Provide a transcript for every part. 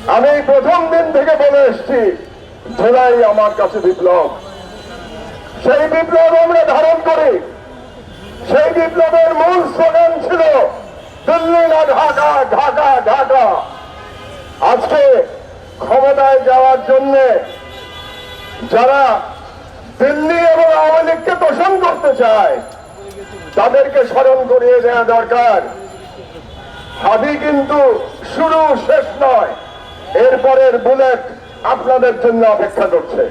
আমি প্রথম দিন থেকে বলে এসছি জুলাই আমার কাছে বিপ্লব। সেই বিপ্লব আমরা ধারণ করি। সেই বিপ্লবের মূল স্লোগান ছিল দিল্লি না ঢাকা, ঢাকা ঢাকা। আজকে ক্ষমতায় যাওয়ার জন্য যারা দিল্লি এবং আওয়ামী লীগকে তোষণ করতে চায় তাদেরকে স্মরণ করিয়ে দেওয়া দরকার। হাদি কিন্তু শুরু শেষ নয়, এরপরের বুলেট আপনাদের জন্য অপেক্ষা করছে।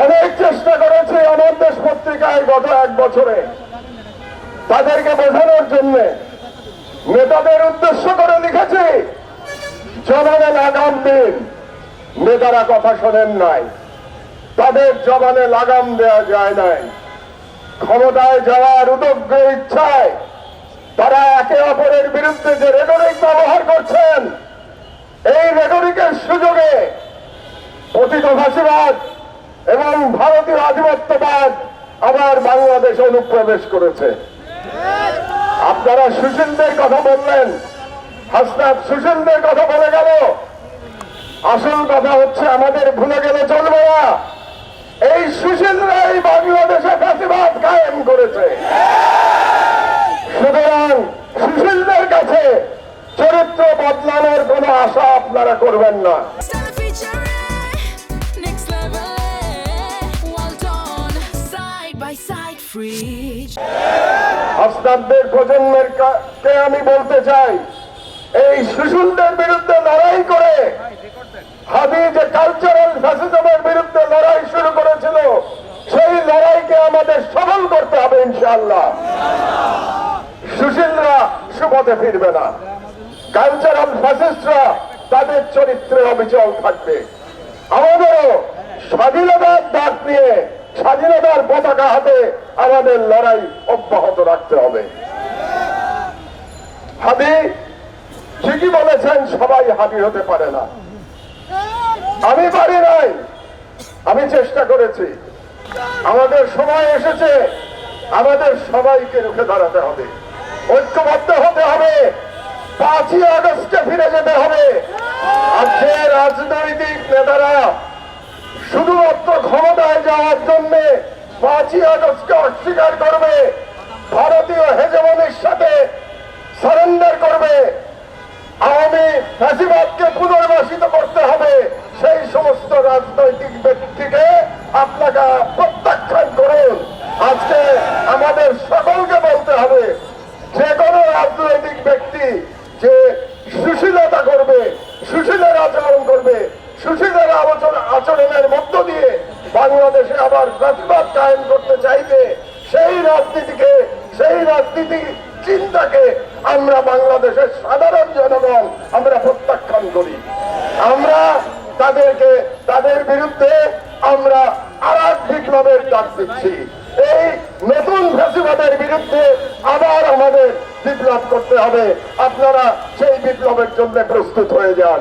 অনেক চেষ্টা করেছে আমার দেশ পত্রিকায় গত 1 বছরে তাদেরকে বোঝানোর জন্য। নেতাদের উদ্দেশ্য করে লিখেছি জবানে লাগাম দিন। নেতারা কথা শোনেন নাই, তাদের জবানে লাগাম দেওয়া যায় নাই। ক্ষমতায় যাওয়ার উদগ্র ইচ্ছায় তারা একে অপরের বিরুদ্ধে যে রেটরিক ব্যবহার করছেন, এই রেটরিকের সুযোগে পতিত ফাঁসিবাদ এবং ভারতীয় আধিপত্যবাদ আবার বাংলাদেশে অনুপ্রবেশ করেছে। আপনারা সুশীলদের কথা বললেন, হাসনাত সুশীলদের কথা বলে গেল। আসল কথা হচ্ছে আমাদের ভুলে গেলে চলবে না, এই সুশীলরাই বাংলাদেশে ফাঁসিবাদ কায়েম করেছে। সুতরাং সুশীলদের কাছে চরিত্র বদলানোর কোন আশা আপনারা করবেন না। হাসনাতদের প্রজন্মের কে আমি বলতে চাই, এই সুশীলদের বিরুদ্ধে লড়াই করে হাদি যে কালচারাল ফ্যাসিজমের বিরুদ্ধে লড়াই শুরু করেছিল, সেই লড়াইকে আমাদের সফল করতে হবে ইনশাআল্লাহ। সুশীলরা সুপথে ফিরবে না, কালচারাল ফ্যাসিস্টরা তাদের চরিত্রে অবিচল থাকবে। আমাদেরও স্বাধীনতার ডাক নিয়ে স্বাধীনতার পতাকা হাতে আমাদের লড়াই অব্যাহত রাখতে হবে। হাদি ঠিকই বলেছেন, সবাই হাদি হতে পারে না। আমি পারি নাই, আমি চেষ্টা করেছি। আমাদের সময় এসেছে, আমাদের সবাইকে রুখে দাঁড়াতে হবে, ঐক্যবদ্ধ হতে হবে। 5ই আগস্টে ফিরে যেতে হবে। আজকে রাজনৈতিক নেতারা শুধুমাত্র ক্ষমতায় যাওয়ার জন্য 5ই আগস্টকে অস্বীকার করবে, ভারতীয় হেজেমনির সাথে সারেন্ডার করবে, আওয়ামী ফ্যাসিবাদকে পুনর্বাসিত করতে হবে। সেই সমস্ত রাজনৈতিক ব্যক্তিকে আপনারা প্রত্যাখ্যান করুন। আজকে আমাদের সকলকে বলতে হবে, যে কোনো রাজনৈতিক ব্যক্তি যে সুশীলতা করবে, সুশীলের আচরণ করবে, সুশীলের আচরণের মধ্য দিয়ে বাংলাদেশে আবার ফ্যাসিবাদ কায়েম করতে চাইবে, সেই রাজনীতিকে, সেই রাজনীতি চিন্তাকে আমরা বাংলাদেশের সাধারণ জনগণ আমরা প্রত্যাখ্যান করি। আমরা তাদের বিরুদ্ধে আমরা আরেক বিপ্লবের ডাক দিচ্ছি। এই নতুন ফ্যাসিবাদের বিরুদ্ধে আবার আমাদের বিপ্লব করতে হবে। আপনারা সেই বিপ্লবের জন্য প্রস্তুত হয়ে যান।